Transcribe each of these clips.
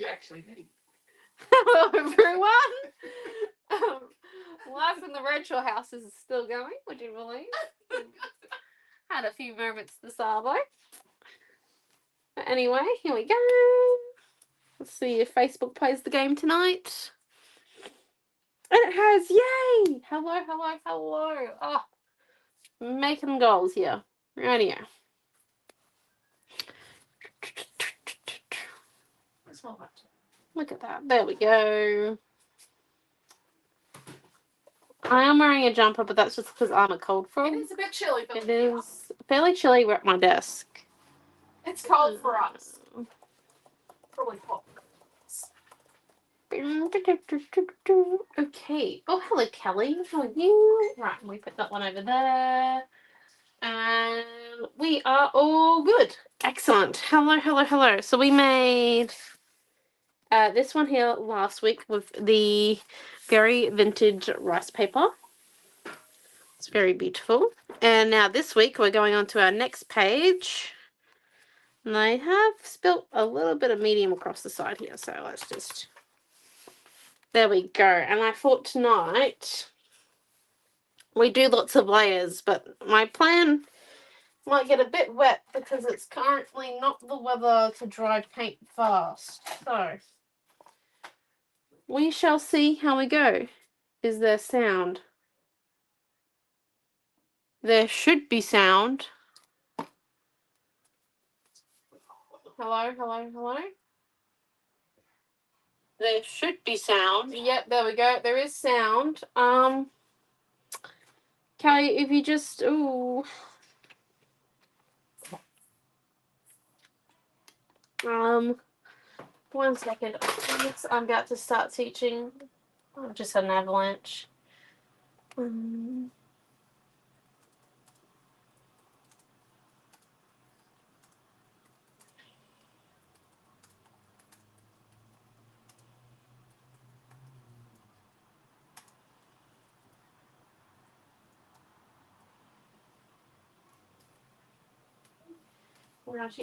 you actually need. Hello, everyone. Life in the Redshaw house is still going, would you believe? Had a few moments this arvo. But anyway, here we go. Let's see if Facebook plays the game tonight. And it has, yay! Hello, hello, hello. Oh, making goals here. Right here. Look at that. There we go. I am wearing a jumper, but that's just because I'm a cold frog. It is a bit chilly. It is fairly chilly at my desk. It's cold for us. Probably hot. Okay. Oh, hello, Kelly. How are you? Right, we put that one over there. And we are all good. Excellent. Hello, hello, hello. So we made this one here last week with the very vintage rice paper. It's very beautiful. And now this week we're going on to our next page. And I have spilt a little bit of medium across the side here, so let's just... There we go. And I thought tonight we do lots of layers, but my plan might get a bit wet because it's currently not the weather to dry paint fast. So we shall see how we go. Is there sound? There should be sound. Hello, hello, hello. There should be sound. Yep, there we go. There is sound. Kelly, if you just... Ooh. One second. I'm about to start teaching. I've just had an avalanche.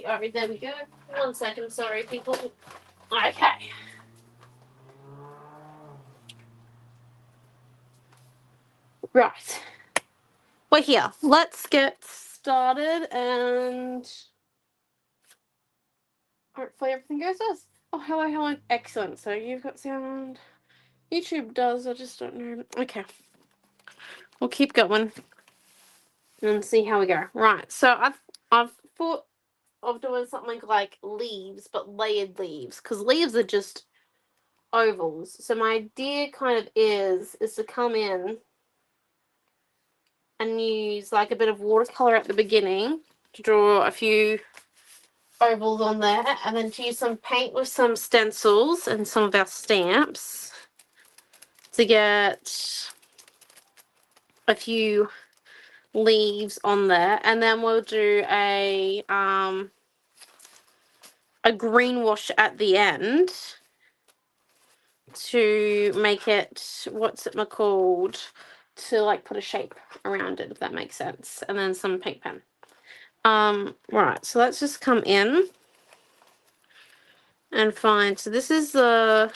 Alright, there we go. 1 second, sorry, people. Okay. Right. We're here. Let's get started and hopefully everything goes as. Oh, hello, hello. Excellent. So you've got sound. YouTube does, I just don't know. Okay. We'll keep going and see how we go. Right. So I've thought of doing something like leaves, but layered leaves, because leaves are just ovals. So my idea kind of is to come in and use like a bit of watercolor at the beginning to draw a few ovals on there, and then to use some paint with some stencils and some of our stamps to get a few leaves on there, and then we'll do a green wash at the end to make it, what's it called, to like put a shape around it, if that makes sense, and then some paint pen. Right, so let's just come in and find, so this is the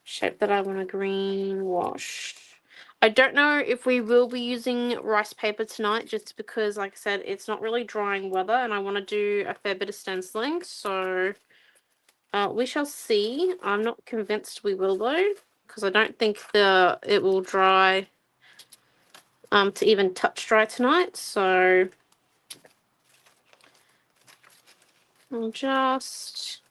shape that I want to green wash. I don't know if we will be using rice paper tonight, just because, like I said, it's not really drying weather and I want to do a fair bit of stenciling, so we shall see. I'm not convinced we will though, because I don't think it will dry to even touch dry tonight, so I'll just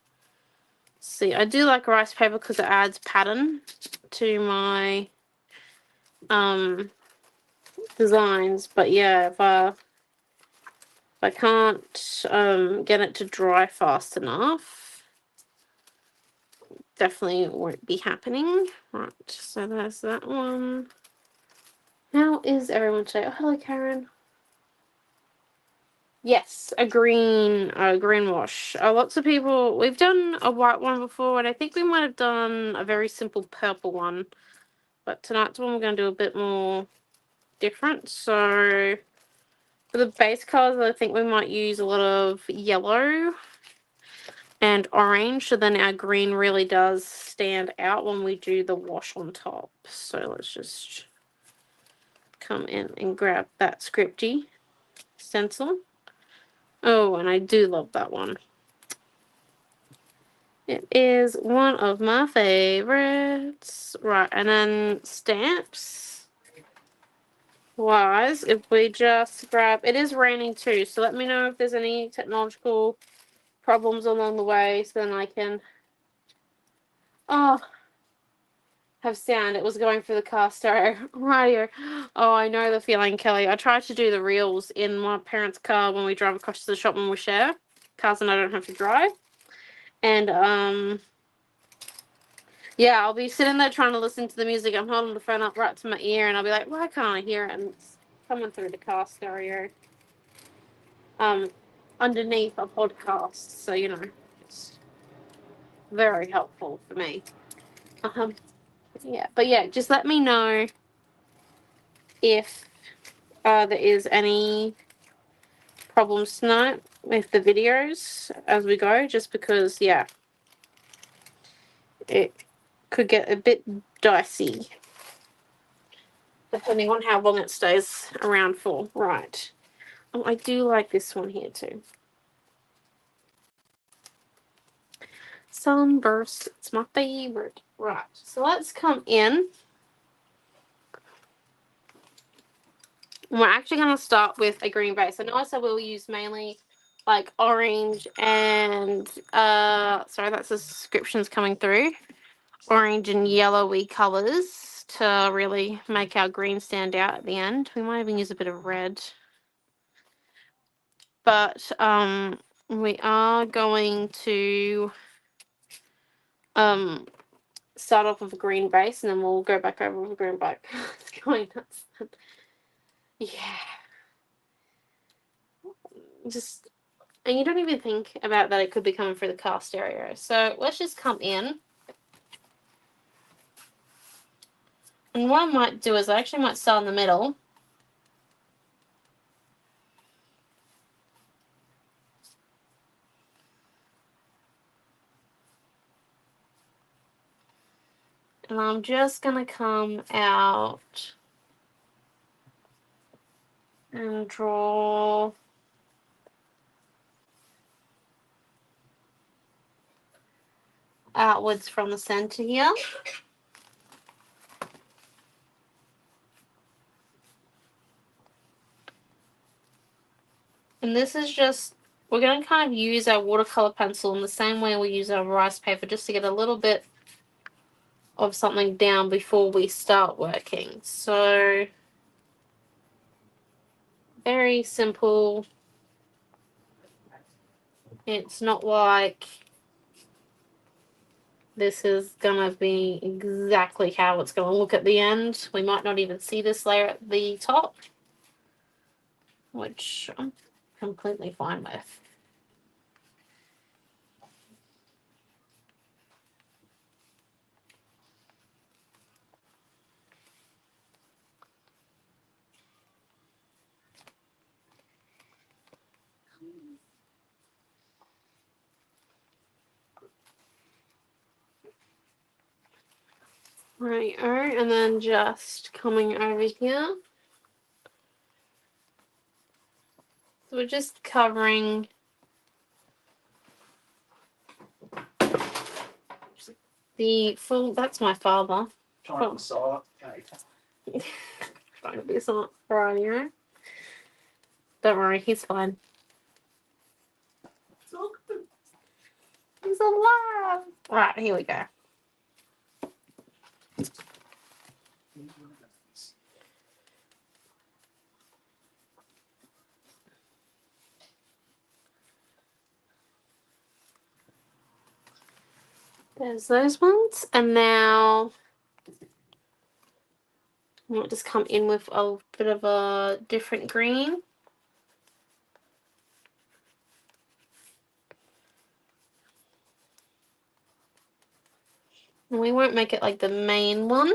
see. I do like rice paper because it adds pattern to my designs, but yeah, if I can't get it to dry fast enough, definitely won't be happening. Right, so there's that one. How is everyone today? Oh, hello, Karen. Yes, a green wash. Lots of people, we've done a white one before, and I think we might have done a very simple purple one, but tonight's one we're going to do a bit more different. So for the base colors, I think we might use a lot of yellow and orange, so then our green really does stand out when we do the wash on top. So let's just come in and grab that scripty stencil. Oh, and I do love that one. It is one of my favorites. Right, and then stamps wise, if we just grab, it is raining too, so let me know if there's any technological problems along the way, so then I can have sound. It was going through the car stereo radio. Oh, I know the feeling, Kelly. I tried to do the reels in my parents' car when we drive across to the shop when we share cars and I don't have to drive. And yeah, I'll be sitting there trying to listen to the music. I'm holding the phone up right to my ear, and I'll be like, why can't I hear it? And it's coming through the car stereo. Underneath a podcast, so you know, it's very helpful for me. Yeah, but yeah, just let me know if there is any problems tonight with the videos as we go, just because, yeah, it could get a bit dicey depending on how long it stays around for. Right. Oh, I do like this one here too. Sunburst. It's my favorite. Right. So let's come in. We're actually going to start with a green base. I know I said we'll use mainly like orange and, sorry, that's the descriptions coming through. Orange and yellowy colours to really make our green stand out at the end. We might even use a bit of red. But we are going to start off with a green base, and then we'll go back over with a green back. It's going nuts. Yeah. Just, and you don't even think about that it could be coming through the car stereo. So let's just come in. And what I might do is I actually might start in the middle. And I'm just going to come out and draw outwards from the center here. And this is just, we're going to kind of use our watercolor pencil in the same way we use our rice paper, just to get a little bit of something down before we start working. So very simple. It's not like this is gonna be exactly how it's gonna look at the end. We might not even see this layer at the top, which I'm completely fine with. Right, and then just coming over here. So we're just covering the full, that's my father. Trying to saw it. Trying to be smart right. Don't worry, he's fine. He's alive. Right, here we go. There's those ones, and now I might just come in with a bit of a different green. And we won't make it like the main one.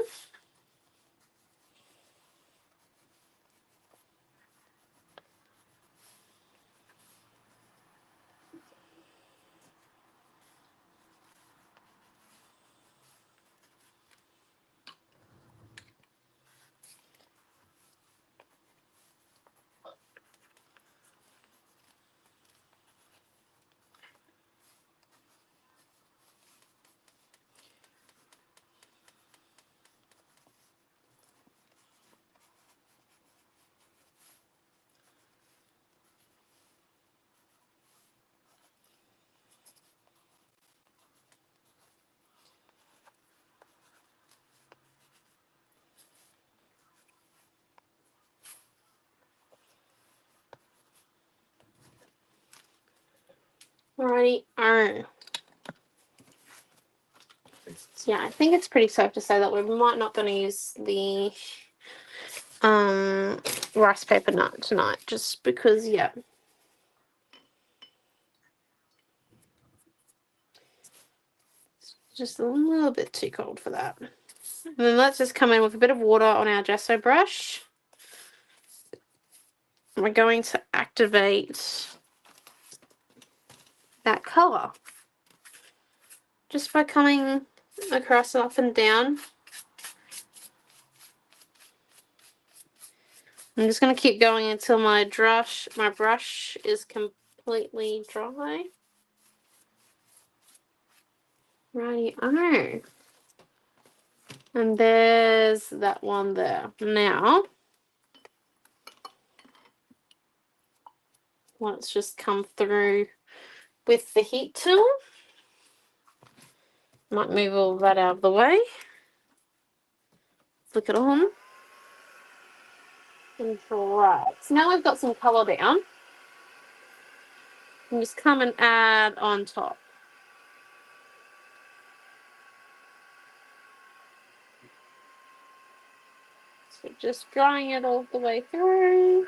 Alrighty. So yeah, I think it's pretty safe to say that we might not going to use the rice paper nut tonight, just because, yeah. It's just a little bit too cold for that. And then let's just come in with a bit of water on our gesso brush. We're going to activate that colour just by coming across up and down. I'm just going to keep going until my brush is completely dry. Righty-o. And there's that one there. Now, let's just come through with the heat tool. Might move all that out of the way. Flick it on. And dry. So now we've got some colour down. And just come and add on top. So just drying it all the way through.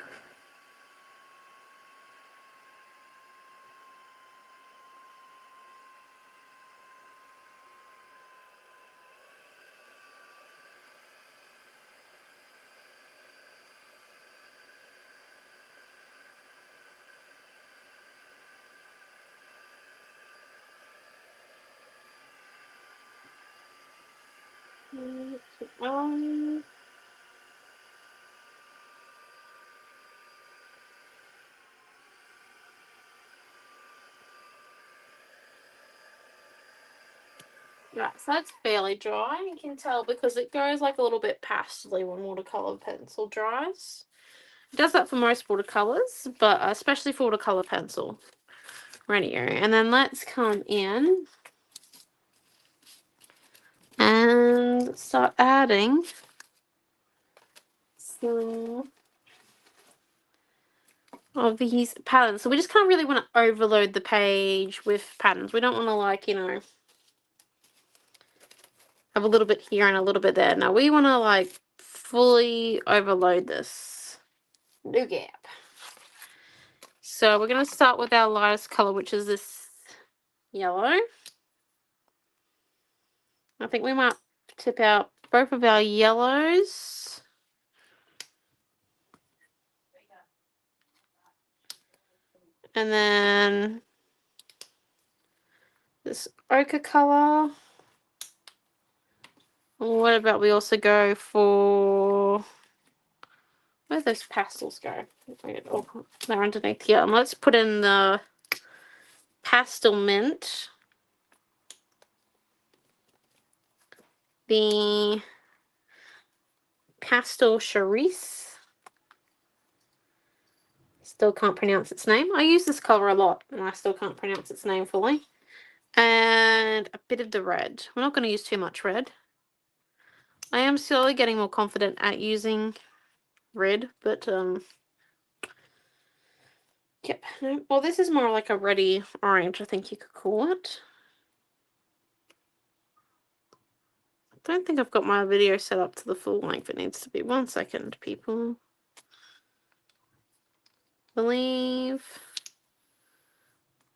Right, so that's fairly dry. You can tell because it goes like a little bit pastely when watercolor pencil dries. It does that for most watercolors, but especially for watercolor pencil. Radio. And then let's come in and start adding some of these patterns. So we just kind of really want to overload the page with patterns. We don't want to, like, you know, have a little bit here and a little bit there. Now we want to, like, fully overload this. No gap. So we're going to start with our lightest color, which is this yellow. I think we might tip out both of our yellows. And then this ochre color. What about we also go for, where those pastels go? Oh, they're underneath here. And let's put in the pastel mint, the pastel cerise. Still can't pronounce its name. I use this color a lot and I still can't pronounce its name fully. And a bit of the red. We're not going to use too much red. I am slowly getting more confident at using red, but yep. Well, this is more like a reddy orange, I think you could call it. I don't think I've got my video set up to the full length it needs to be. 1 second, people. Believe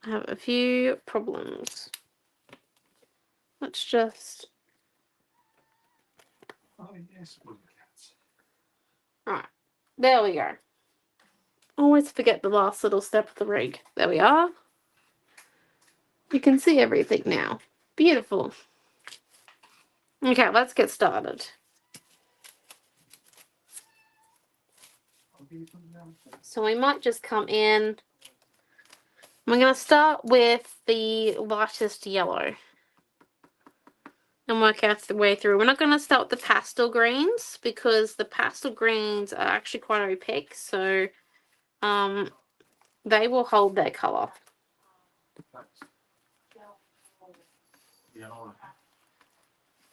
I have a few problems. Let's just... Oh, yes. Alright, there we go. Always forget the last little step of the rig. There we are. You can see everything now. Beautiful. Okay, let's get started. So we might just come in. We're going to start with the lightest yellow and work our way through. We're not going to start with the pastel greens because the pastel greens are actually quite opaque, so they will hold their colour.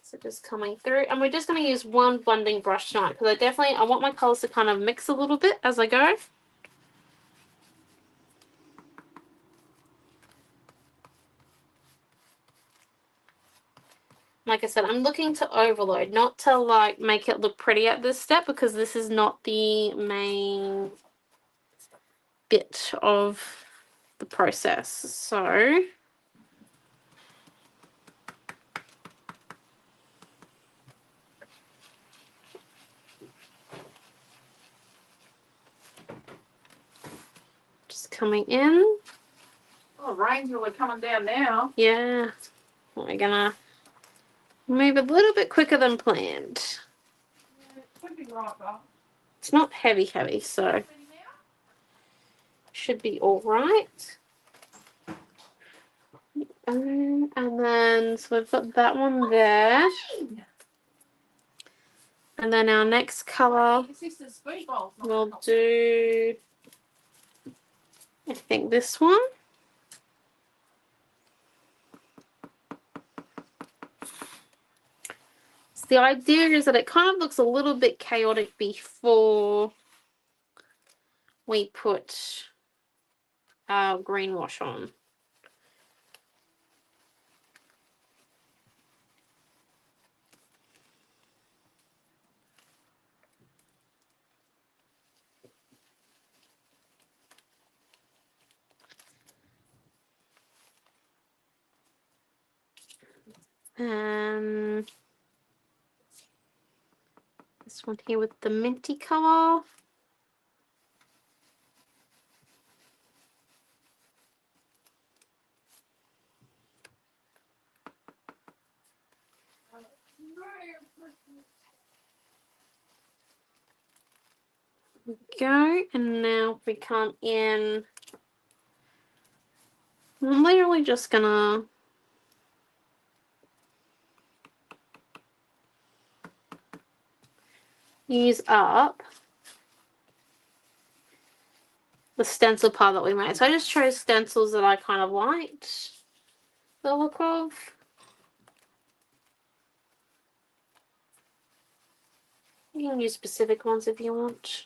So just coming through, and we're just going to use one blending brush tonight because I want my colours to kind of mix a little bit as I go. like I said, I'm looking to overload, not to like make it look pretty at this step, because this is not the main bit of the process. So just coming in. Oh, rain's really coming down now. Yeah, we're gonna move a little bit quicker than planned. Yeah, it could be right, though. It's not heavy, so should be all right. And then, so we've got that one there. And then our next colour, we'll do, I think, this one. So the idea is that it kind of looks a little bit chaotic before we put our green wash on. This one here with the minty colour. Go, and now we come in. I'm literally just gonna use up the stencil pile that we made. So I just chose stencils that I kind of liked the look of. You can use specific ones if you want.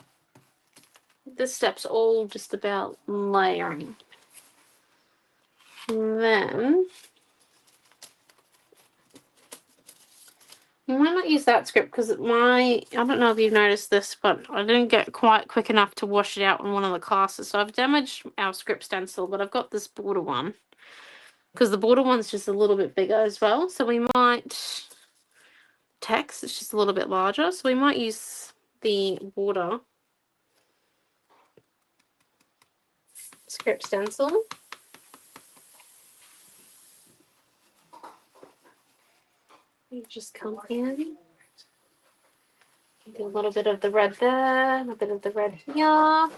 This step's all just about layering. And then you might not use that script because I don't know if you've noticed this, but I didn't get quite quick enough to wash it out in one of the classes. So I've damaged our script stencil, but I've got this border one because the border one's just a little bit bigger as well. So we might, text, it's just a little bit larger. So we might use the border script stencil. You just come in, do a little bit of the red there, a bit of the red here.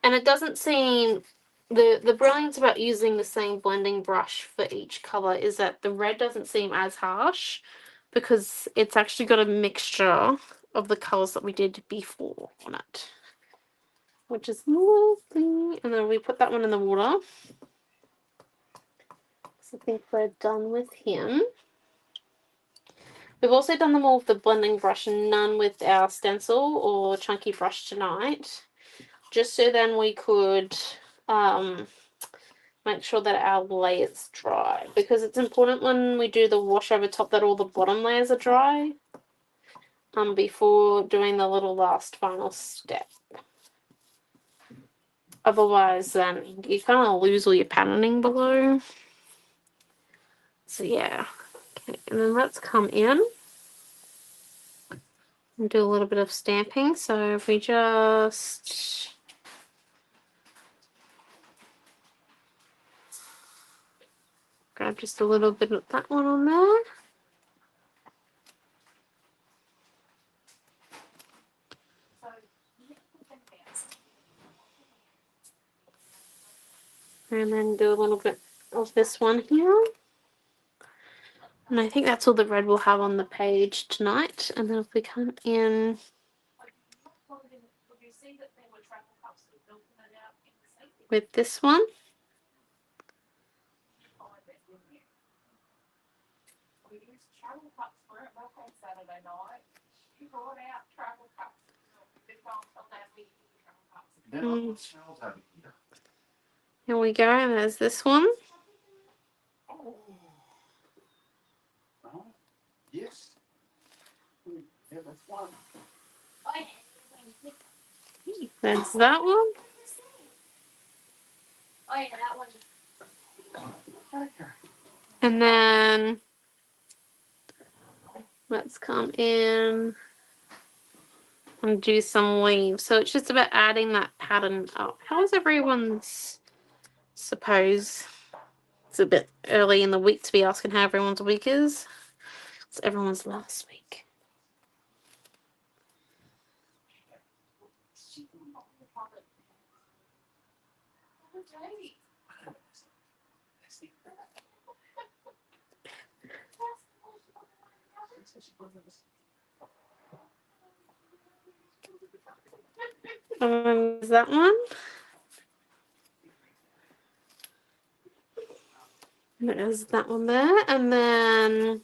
And it doesn't seem, the brilliance about using the same blending brush for each colour is that the red doesn't seem as harsh because it's actually got a mixture of the colours that we did before on it, which is lovely. And then we put that one in the water. So I think we're done with him. We've also done them all with the blending brush and none with our stencil or chunky brush tonight, just so then we could make sure that our layers dry, because it's important when we do the wash over top that all the bottom layers are dry before doing the little last final step. Otherwise then you kind of lose all your patterning below. So yeah, okay, and then let's come in and do a little bit of stamping. So if we just grab just a little bit of that one on there. And then do a little bit of this one here. And I think that's all the red we'll have on the page tonight. And then if we come in with this one. Here we go, and there's this one. That's that one. And then let's come in and do some leaves. So it's just about adding that pattern up. How is everyone's, suppose it's a bit early in the week to be asking how everyone's week is. It's everyone's last week. Is that one? There's that one there. And then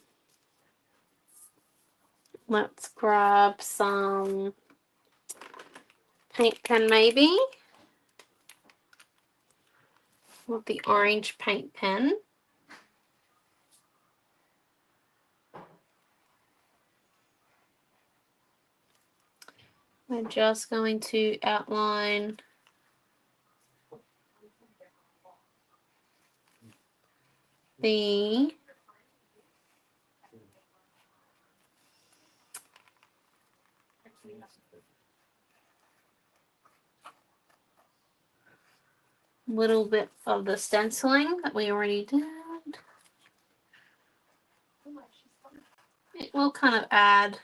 let's grab some paint pen maybe. With the orange paint pen. We're just going to outline the little bit of the stenciling that we already did. It will kind of add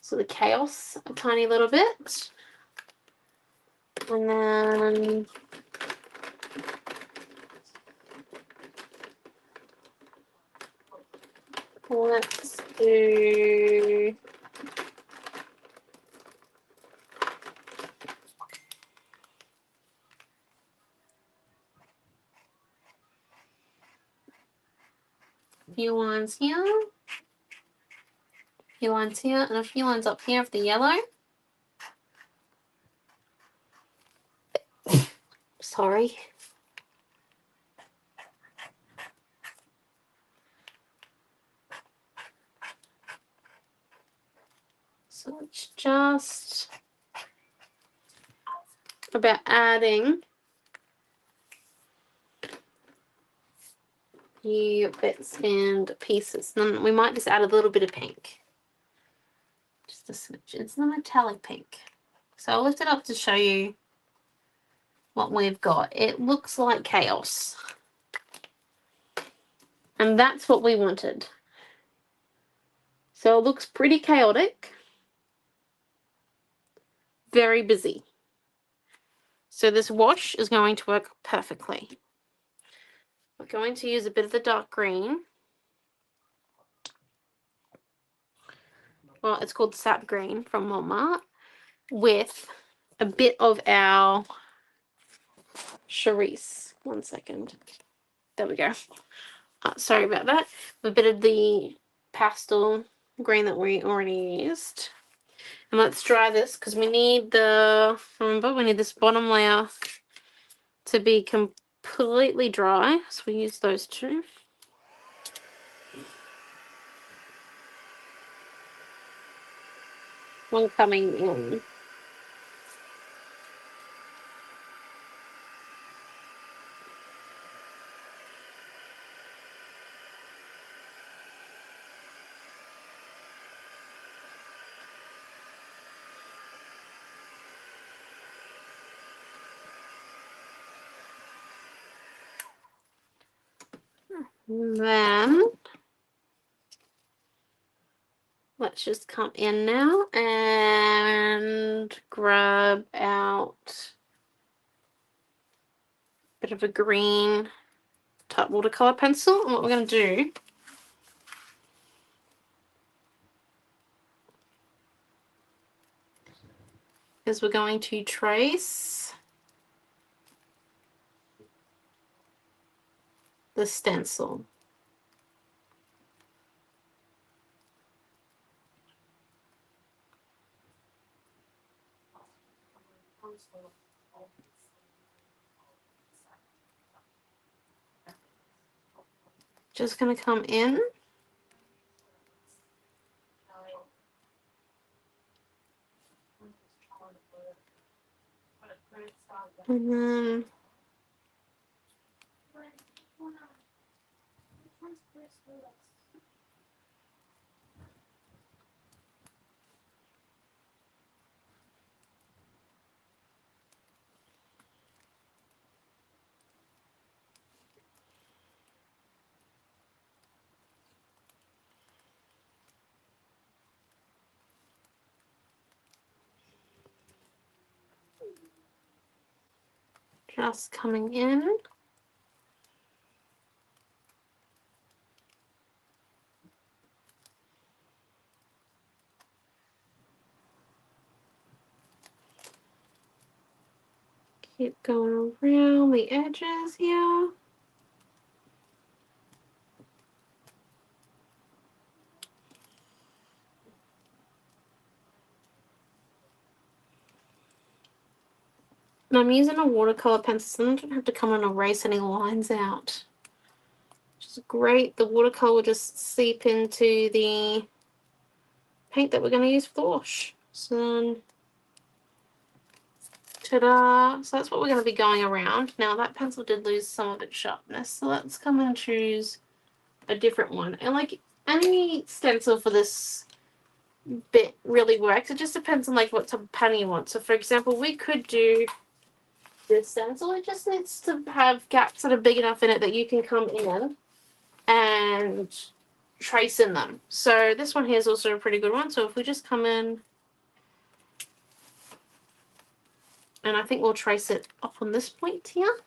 so the chaos a tiny little bit. And then let's do a few lines here, a few lines here, and a few lines up here of the yellow. Sorry. So it's just about adding few bits and pieces. Then we might just add a little bit of pink. Just a smidge. It's the metallic pink. So I'll lift it up to show you what we've got. It looks like chaos. And that's what we wanted. So it looks pretty chaotic. Very busy. So this wash is going to work perfectly. We're going to use a bit of the dark green. Well, it's called sap green from Walmart, with a bit of our Charisse. 1 second. There we go. Sorry about that. A bit of the pastel green that we already used. And let's dry this because we need remember, we need this bottom layer to be completely dry. So we use those two. One coming in. Then let's just come in now and grab out a bit of a green type watercolor pencil. And what we're going to do is we're going to trace the stencil. just going to come in. And then just coming in. Keep going around the edges here. And I'm using a watercolor pencil, so I don't have to come and erase any lines out. Which is great. The watercolor will just seep into the paint that we're going to use for the wash. So then, ta-da! So that's what we're going to be going around. Now that pencil did lose some of its sharpness, so let's come and choose a different one. And like any stencil for this bit really works. It just depends on like what type of pattern you want. So for example, we could do this stencil. It just needs to have gaps that are big enough in it that you can come in and trace in them. So this one here is also a pretty good one. So if we just come in, and I think we'll trace it up on this point here.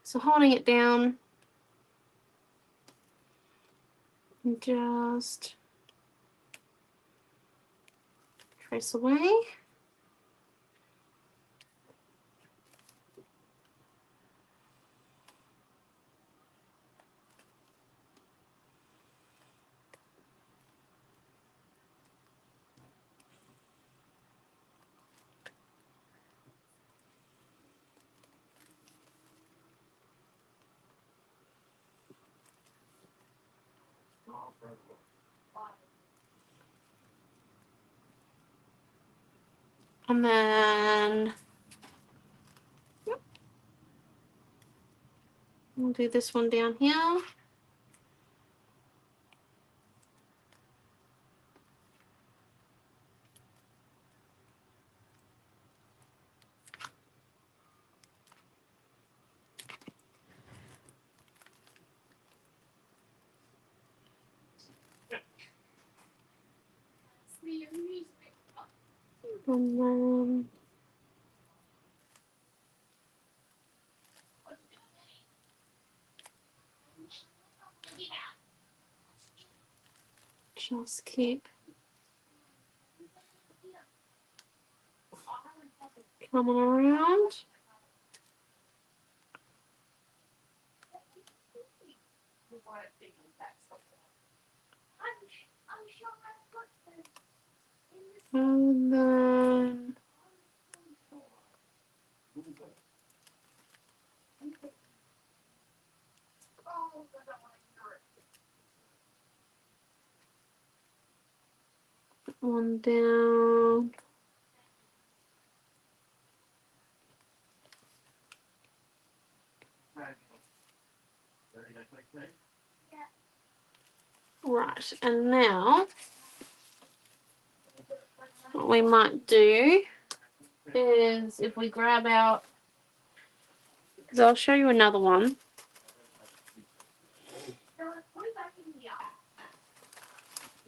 So holding it down, and just trace away. And then we'll do this one down here. And then just keep coming around. And then one down. Right, and now what we might do is if we grab out, because I'll show you another one.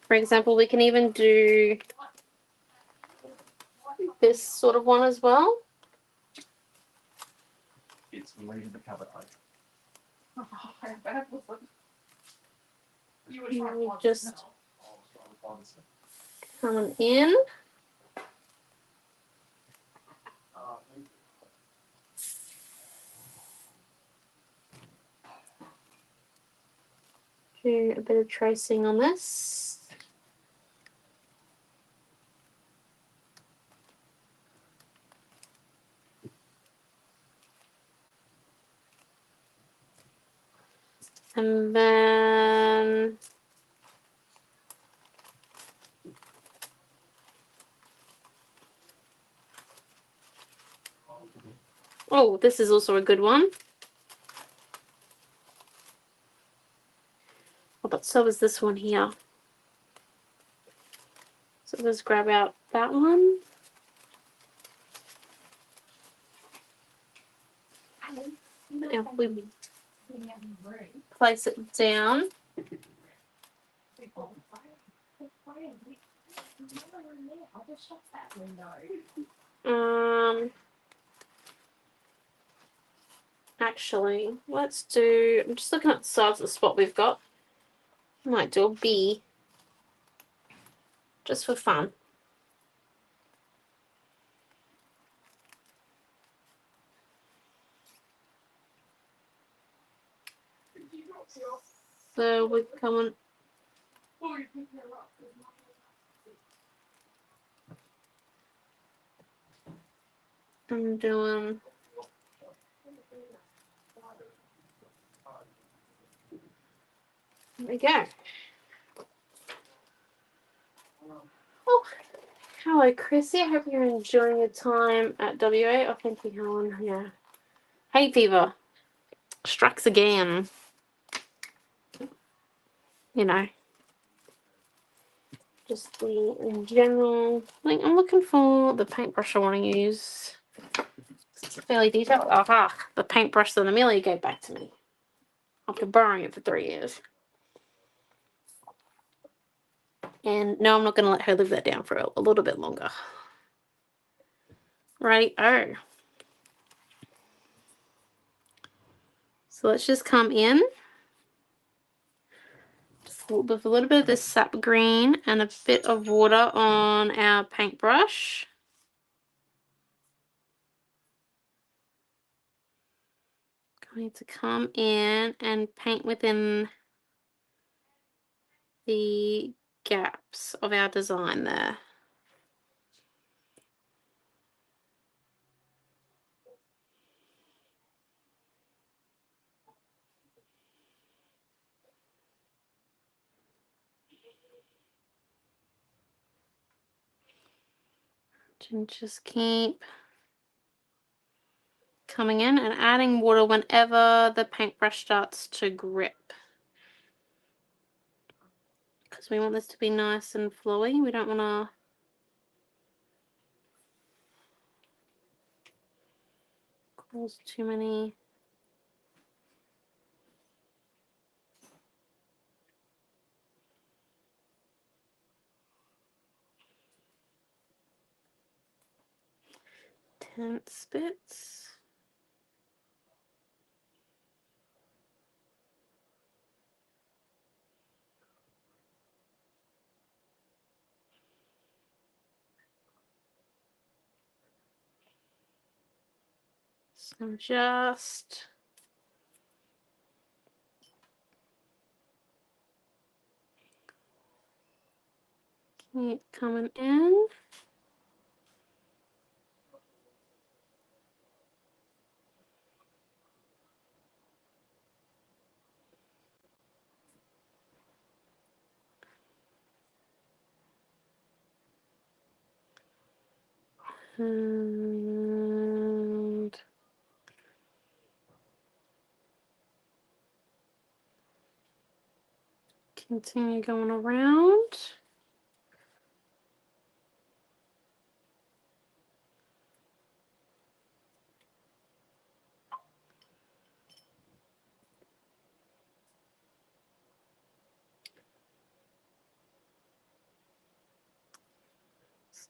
For example, we can even do this sort of one as well. It's leaving the cupboard open. You just come in. Do a bit of tracing on this. And then oh, this is also a good one. Oh, but so is this one here. So let's grab out that one. And we place it down. Actually, let's do, I'm just looking at the size of the spot we've got. I might do a B. Just for fun. So we're coming. I'm doing. There we go. Oh, hello, Chrissy. I hope you're enjoying your time at WA. Oh, thank you, Helen. Yeah. Hay fever strikes again. You know, just the in general. I think I'm looking for the paintbrush I want to use. It's fairly detailed. Aha, the paintbrush that Amelia gave back to me after borrowing it for 3 years. And no, I'm not going to let her live that down for a little bit longer. Right? Oh. So let's just come in with a little bit of this sap green and a bit of water on our paintbrush. Going to come in and paint within the gaps of our design there. And just keep coming in and adding water whenever the paintbrush starts to grip. Because we want this to be nice and flowy. We don't want to cause too many tense bits. So just keep coming in. And continue going around.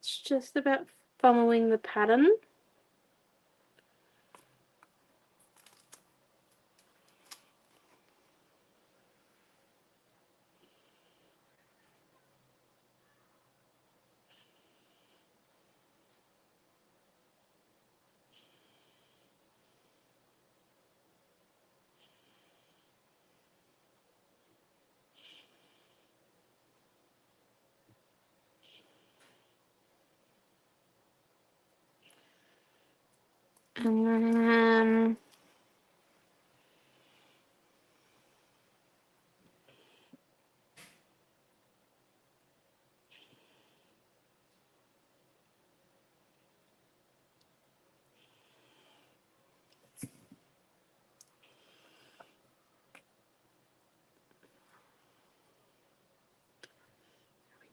It's just about following the pattern. And then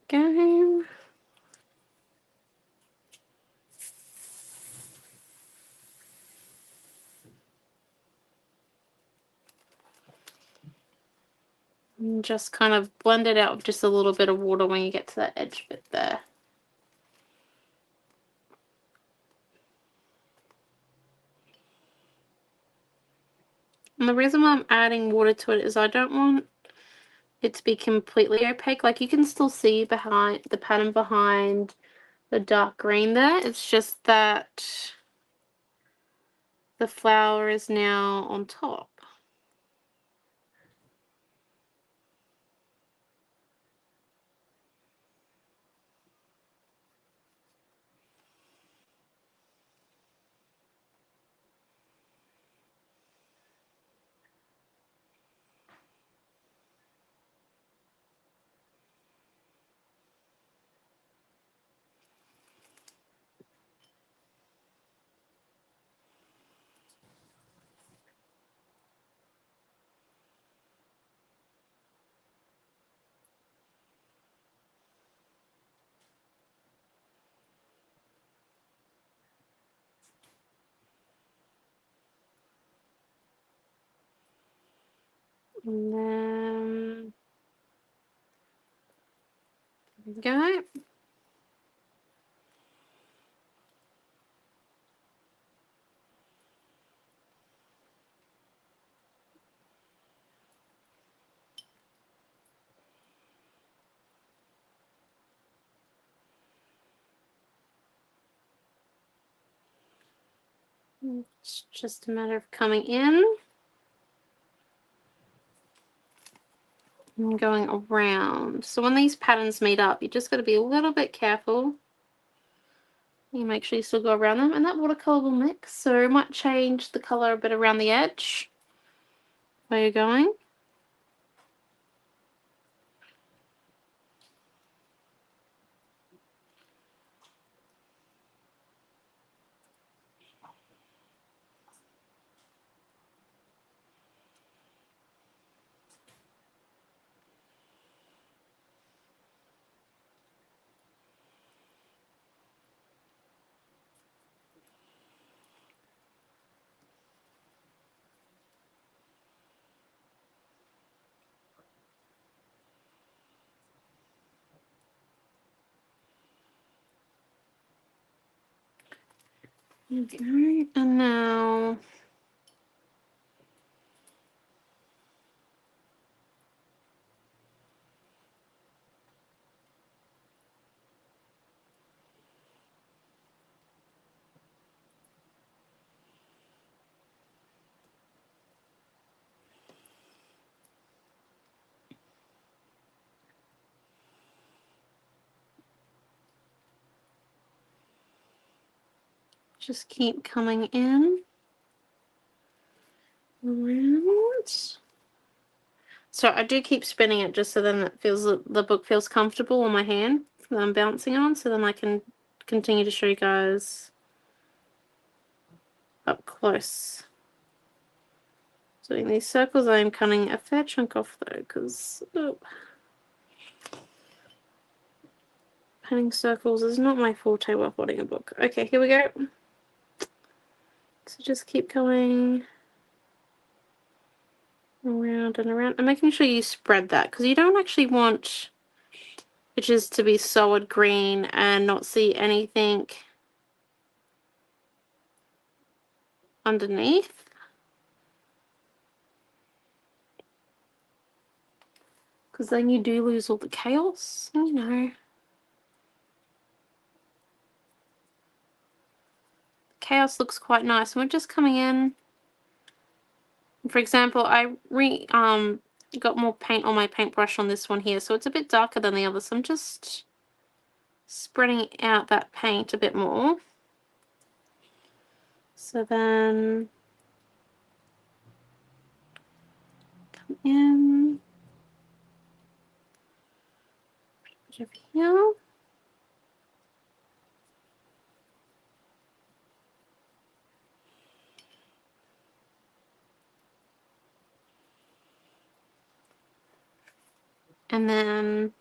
go. And just kind of blend it out with just a little bit of water when you get to that edge bit there. And the reason why I'm adding water to it is I don't want it to be completely opaque. Like, you can still see behind the pattern behind the dark green there. It's just that the flower is now on top. And then there we go. It's just a matter of coming in and going around. So when these patterns meet up, you just got to be a little bit careful. You make sure you still go around them, and that watercolor will mix, so it might change the color a bit around the edge where you're going. Okay, and now just keep coming in around. So I do keep spinning it just so then it feels, the book feels comfortable on my hand that I'm bouncing on, so then I can continue to show you guys up close. Doing these circles, I am cutting a fair chunk off though, because painting circles is not my forte while holding a book. Okay, here we go. So just keep going around and around, and making sure you spread that, because you don't actually want pictures to be solid green and not see anything underneath. Because then you do lose all the chaos, you know. Chaos looks quite nice. And we're just coming in. For example, I got more paint on my paintbrush on this one here, so it's a bit darker than the other. So I'm just spreading out that paint a bit more. So then come in over here. And then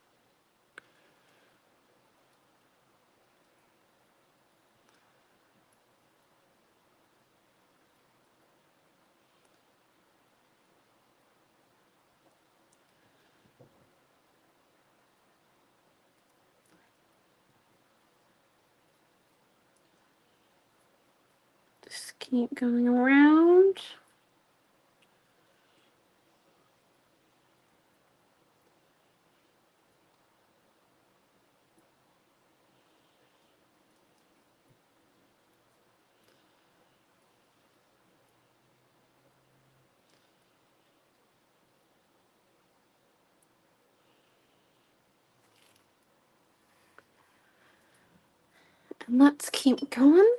Just keep going around. And let's keep going.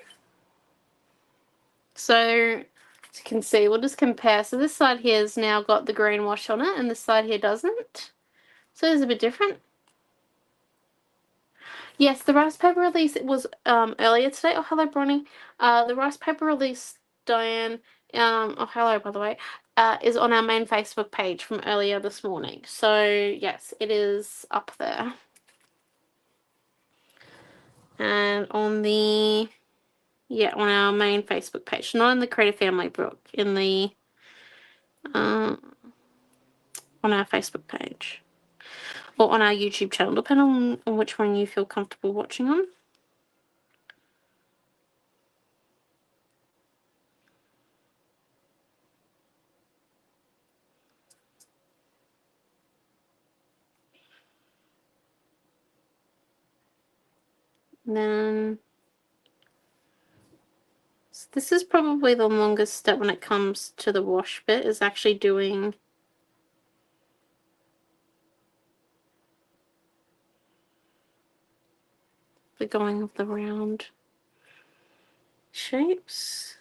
So, as you can see, we'll just compare. So this side here has now got the green wash on it, and this side here doesn't. So it's a bit different. Yes, the rice paper release, it was earlier today. Oh, hello, Bronnie. The rice paper release, Diane, oh, hello, by the way, is on our main Facebook page from earlier this morning. So, yes, it is up there. And on the, yeah, on our main Facebook page, not in the Creative Family book, in the, on our Facebook page. Or on our YouTube channel, depending on which one you feel comfortable watching on. And then, so this is probably the longest step when it comes to the wash bit, is actually doing the going of the round shapes.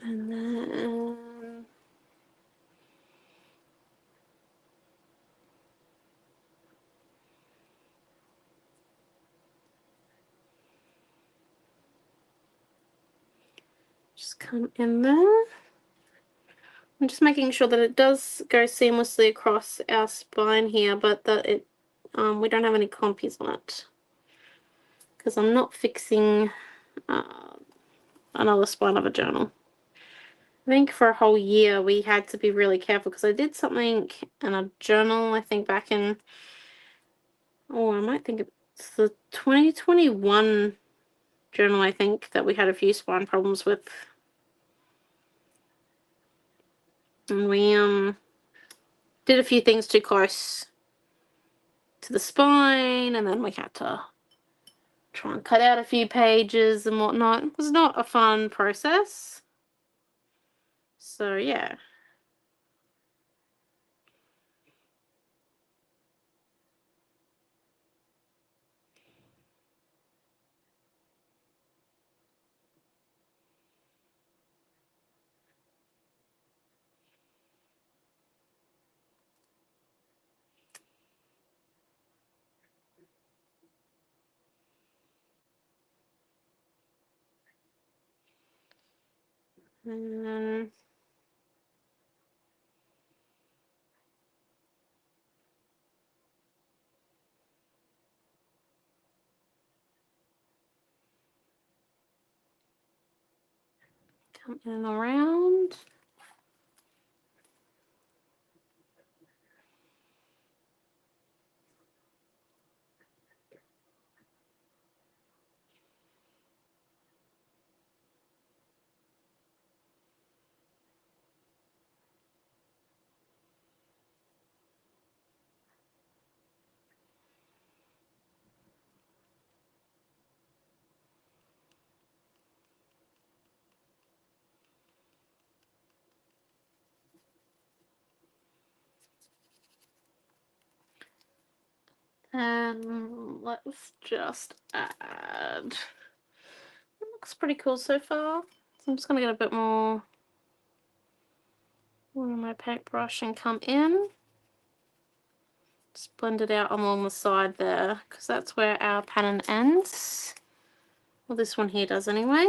And then just come in there. I'm just making sure that it does go seamlessly across our spine here, but that it we don't have any compies on it, because I'm not fixing another spine of a journal. I think for a whole year we had to be really careful, because I did something in a journal, I think back in, oh, I might think it's the 2021 journal, I think, that we had a few spine problems with. And we did a few things too close to the spine, and then we had to try and cut out a few pages and whatnot. It was not a fun process. So yeah. And then come in and around. And let's just add. It looks pretty cool so far. So I'm just gonna get a bit more on my paintbrush and come in. Just blend it out along the side there, because that's where our pattern ends. Well, this one here does anyway.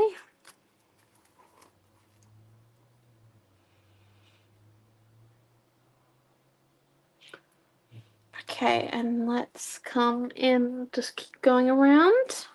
Okay, and let's come in, just keep going around.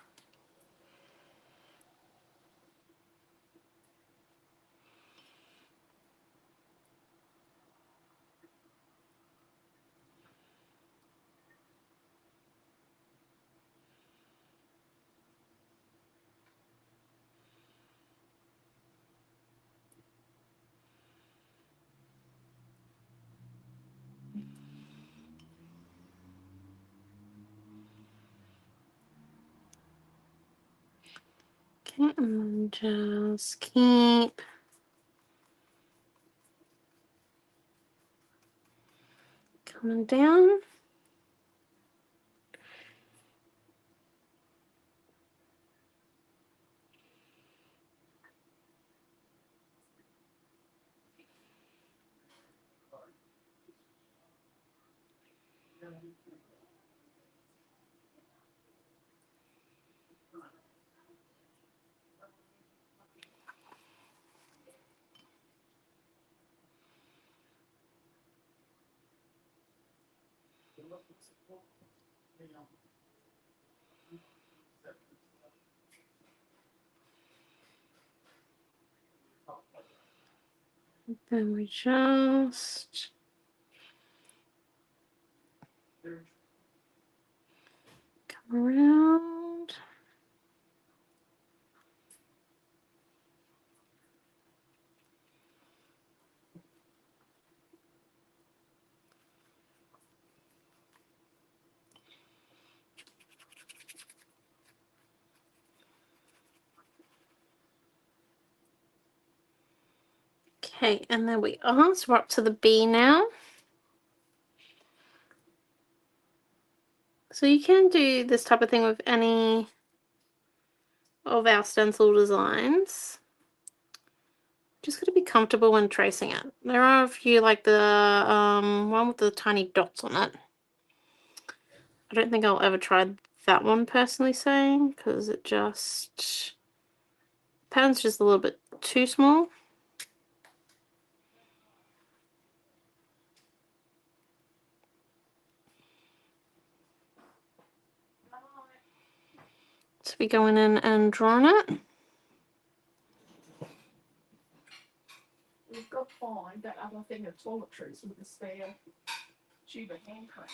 Okay, and just keep coming down. Then we just come around. Okay, and there we are. So we're up to the B now. So you can do this type of thing with any of our stencil designs. Just got to be comfortable when tracing it. There are a few, like the one with the tiny dots on it. I don't think I'll ever try that one personally, saying, because it just pattern's just a little bit too small. So be going in and drawing it. We've got to find that other thing of toiletries with the spare tube of hand cream.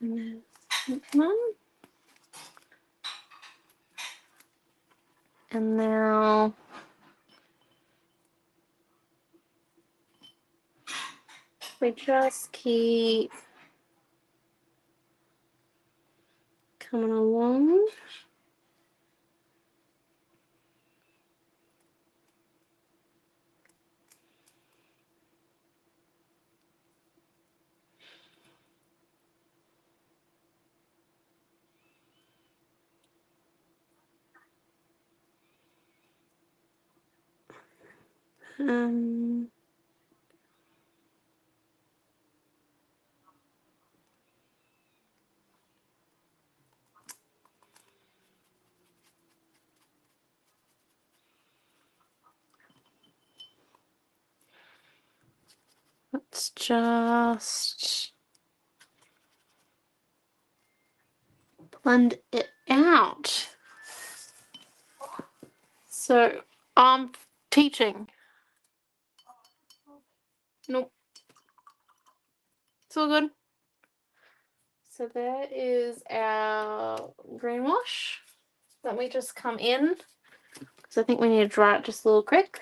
And there's one. And now we just keep coming along. Um, let's just blend it out. So I'm teaching. Nope. It's all good. So there is our green wash. Let me just come in, because I think we need to dry it just a little quick.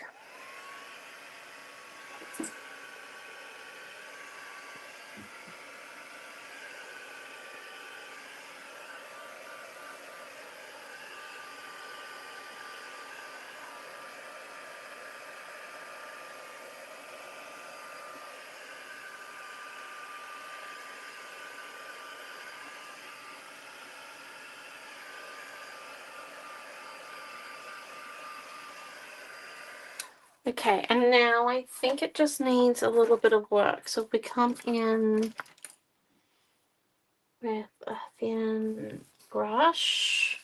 Okay, and now I think it just needs a little bit of work. So if we come in with a thin brush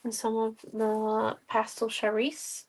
and some of the pastel cherries.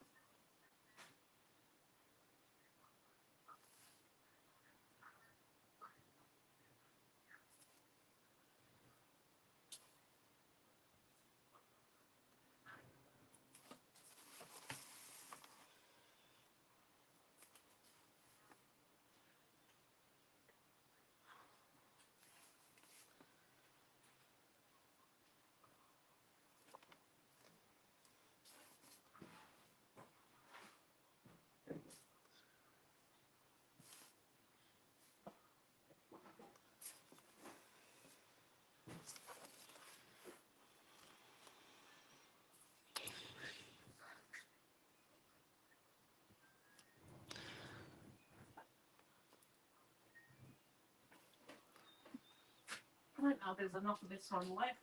I don't know if there's enough of this one left.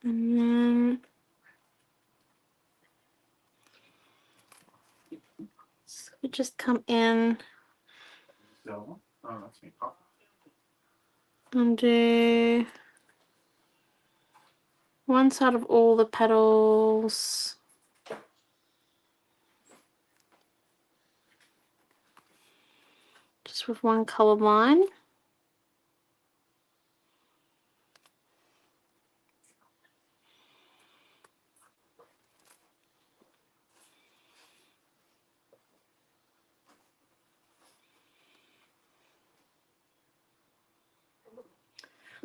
And then so we just come in and do one side of all the petals. Just with one colour line.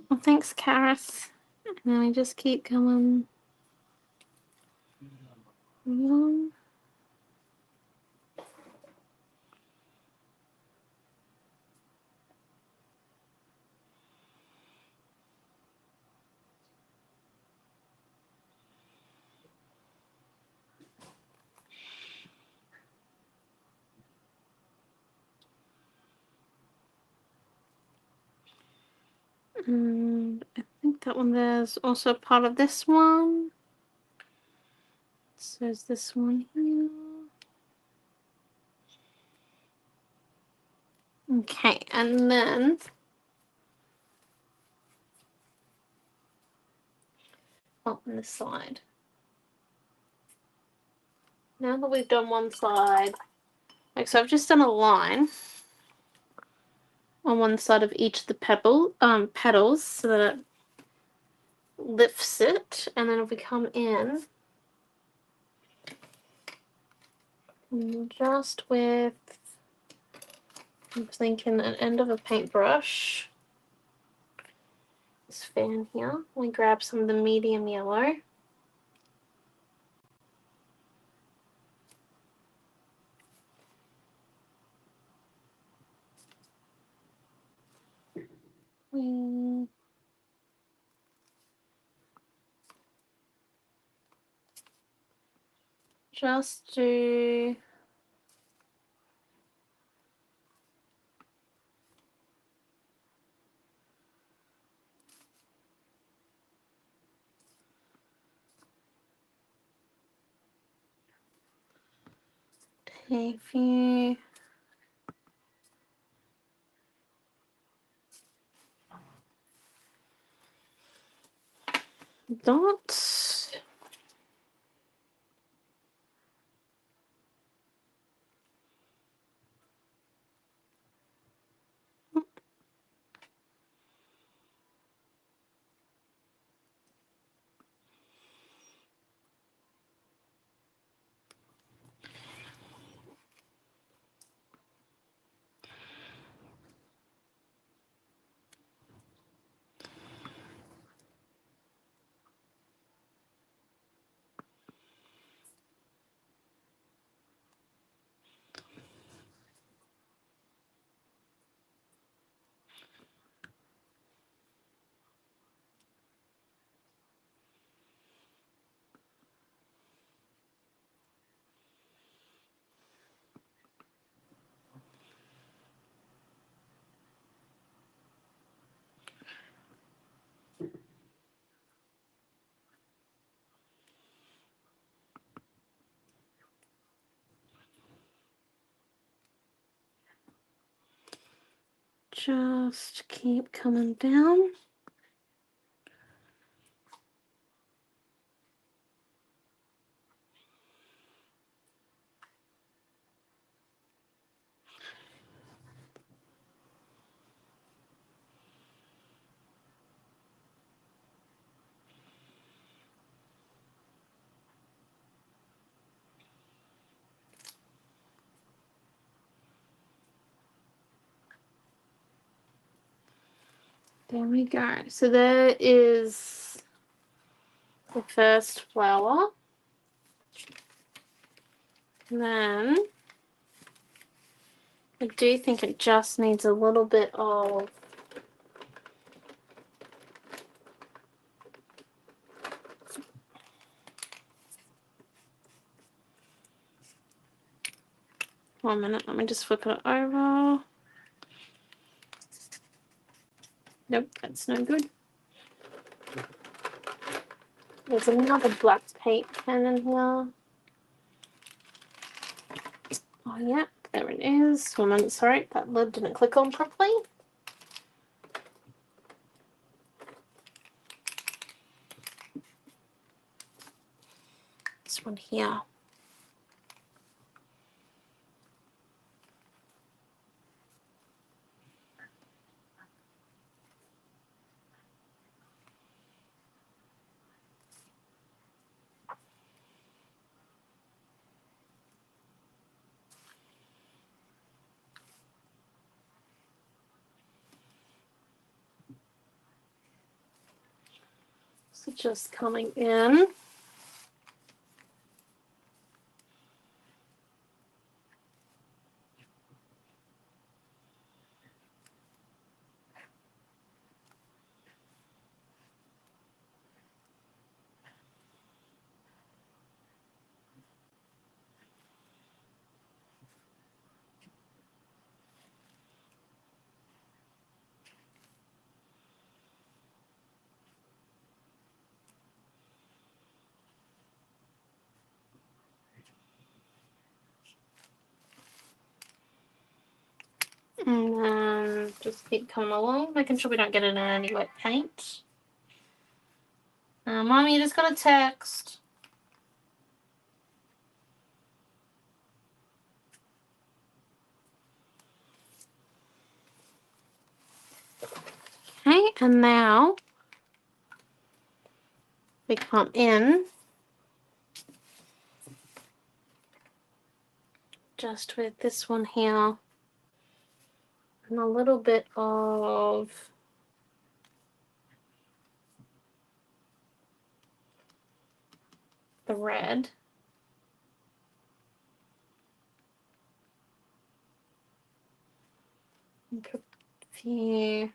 Well, thanks, Karis. And then we just keep going along. And I think that one there's also part of this one. So is this one here. Okay, and then on this side. Now that we've done one side, like so I've just done a line on one side of each of the petals so that it lifts it, and then if we come in just with, I'm thinking an end of a paintbrush, this fan here, we grab some of the medium yellow. We just do a few dots. just keep coming down. There we go. So there is the first flower. And then I do think it just needs a little bit of one minute, let me just flip it over. Nope, that's no good. There's another black paint pen in here. Oh yeah, there it is. 1 minute, sorry, that lid didn't click on properly. This one here. So just coming in. And then just keep coming along, making sure we don't get in any wet paint. Mom, you just got a text. Okay, and now we come in just with this one here and a little bit of the red. And put a few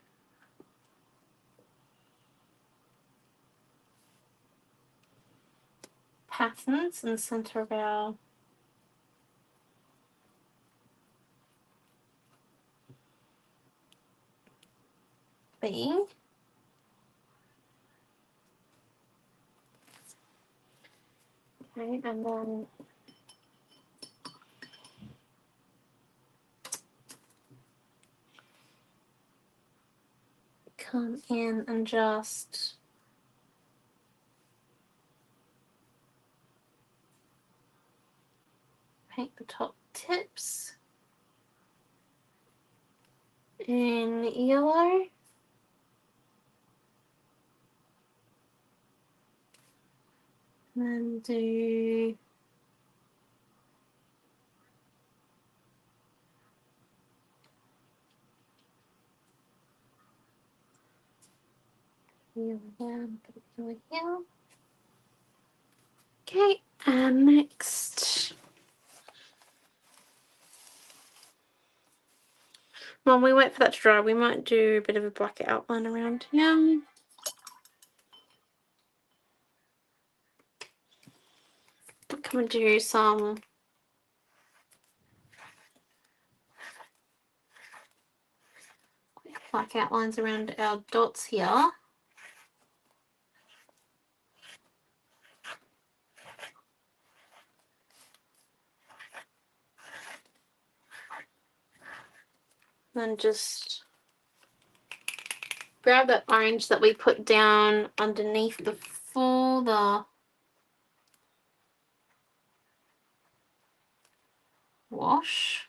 patterns in the center of our thing. Okay, and then come in and just paint the top tips in yellow. And then do yellow down, put it yellow here. Okay, and next, while we wait for that to dry, we might do a bit of a black outline around here. Come and do some black outlines around our dots here. Then just grab that orange that we put down underneath before the wash.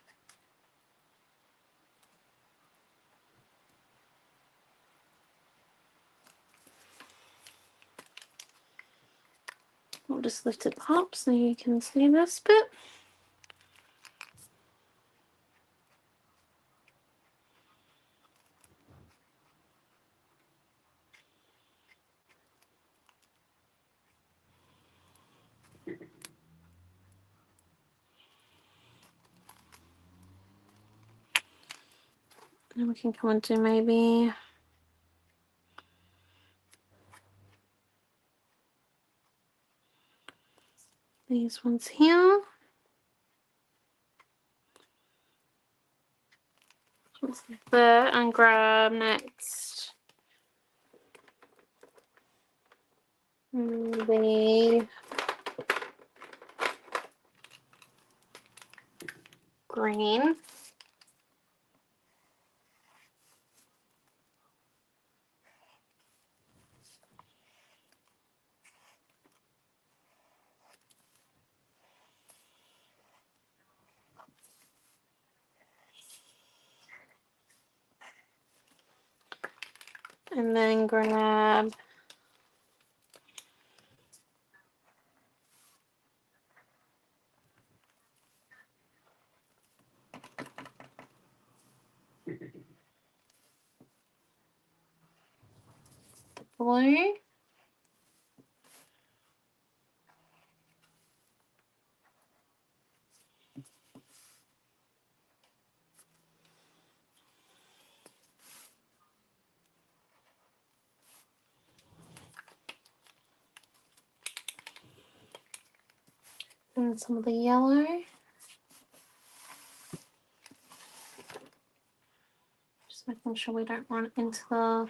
We'll just lift it up so you can see this bit. And we can come into maybe these ones here. There, and grab next the green. And then grab the blue. And some of the yellow. Just making sure we don't run into the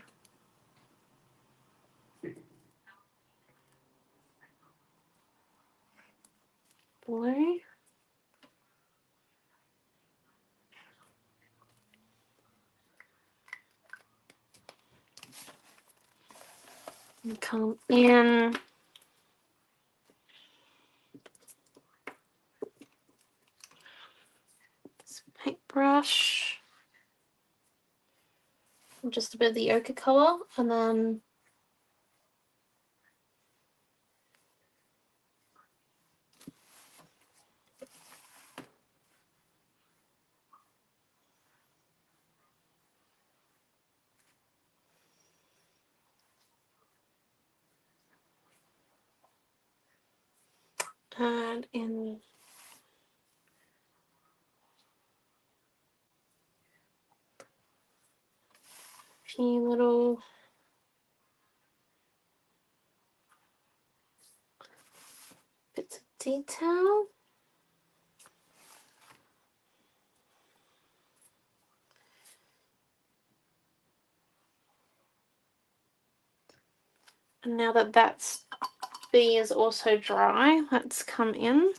blue. And come in. This paintbrush. Just a bit of the ochre color, and then add in a few little bits of detail. And now that that's bee is also dry, let's come in.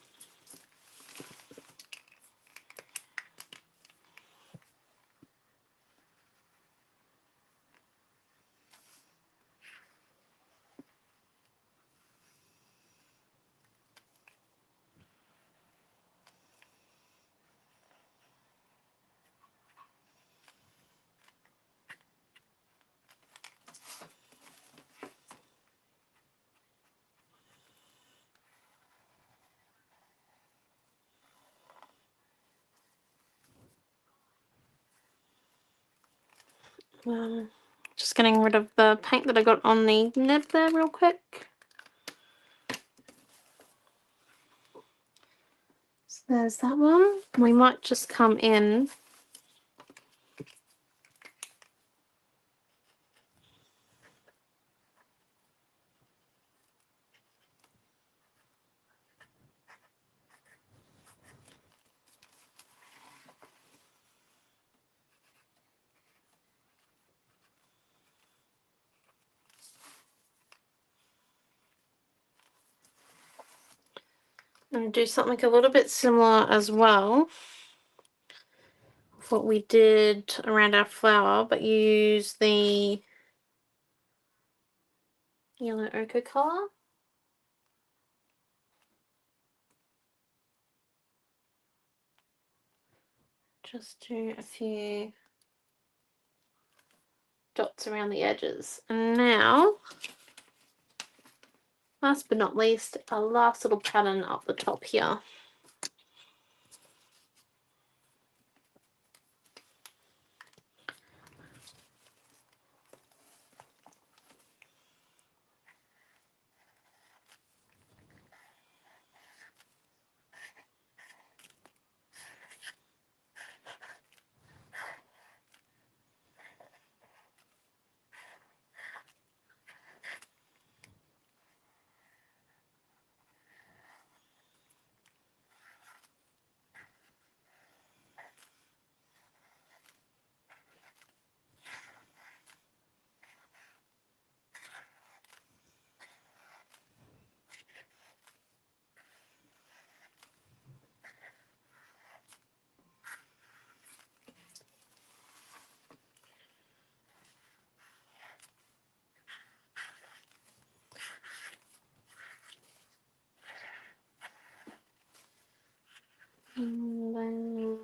Just getting rid of the paint that I got on the nib there real quick. So there's that one. We might just come in and do something a little bit similar as well. What we did around our flower, but use the yellow ochre colour. Just do a few dots around the edges. And now, last but not least, a last little pattern up the top here. And then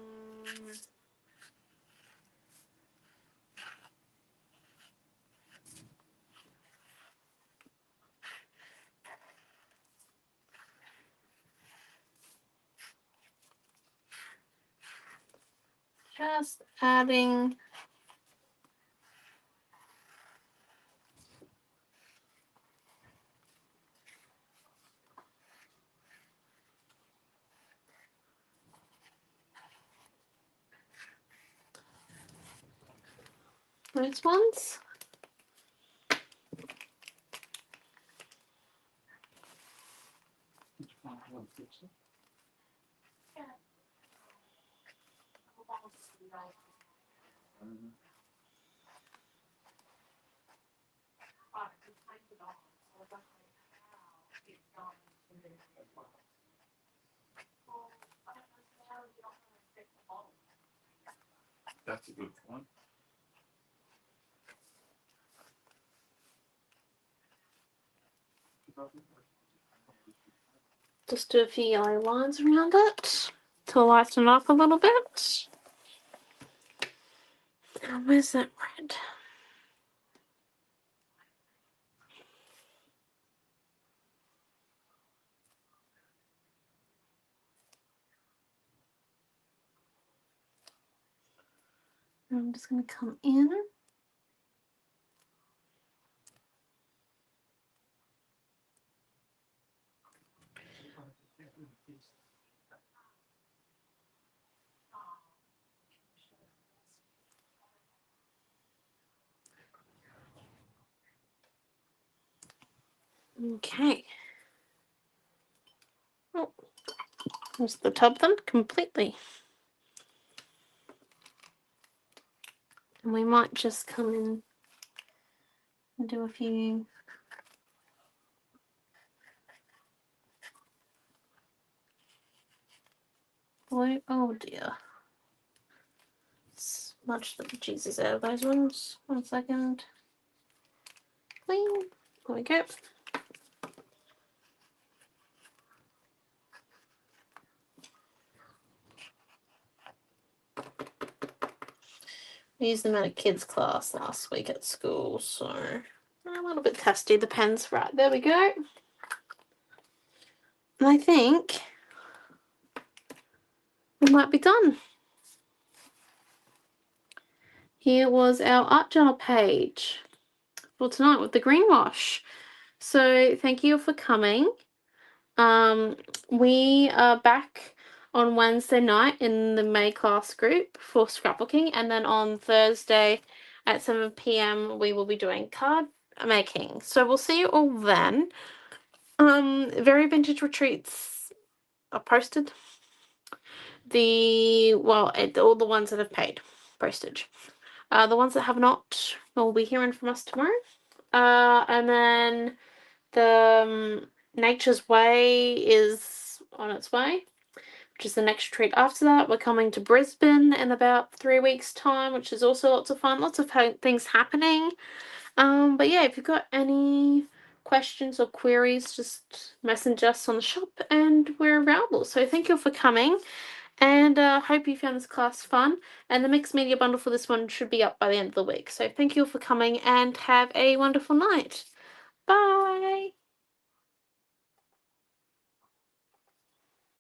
just adding those ones. That's a good one. Just do a few yellow lines around it to lighten up a little bit. And where's that red? I'm just going to come in. Okay. Oh, missed the top then completely. And we might just come in and do a few blue. Oh dear. Smudge the Jesus out of those ones. 1 second. Clean. There we go. We used them at a kids class last week at school, so a little bit testy, the pens. Right, there we go. And I think we might be done. Here was our art journal page for tonight with the green wash. So thank you for coming. We are back on Wednesday night in the May class group for scrapbooking, and then on Thursday at 7 p.m. we will be doing card making. So we'll see you all then. Very vintage retreats are posted. All the ones that have paid postage. The ones that have not will be hearing from us tomorrow. And then the Nature's Way is on its way, which is the next retreat after that. We're coming to Brisbane in about 3 weeks' time, which is also lots of fun. Lots of things happening. But yeah, if you've got any questions or queries, just message us on the shop and we're available. So thank you for coming, and hope you found this class fun. And the mixed media bundle for this one should be up by the end of the week. So thank you for coming and have a wonderful night. Bye.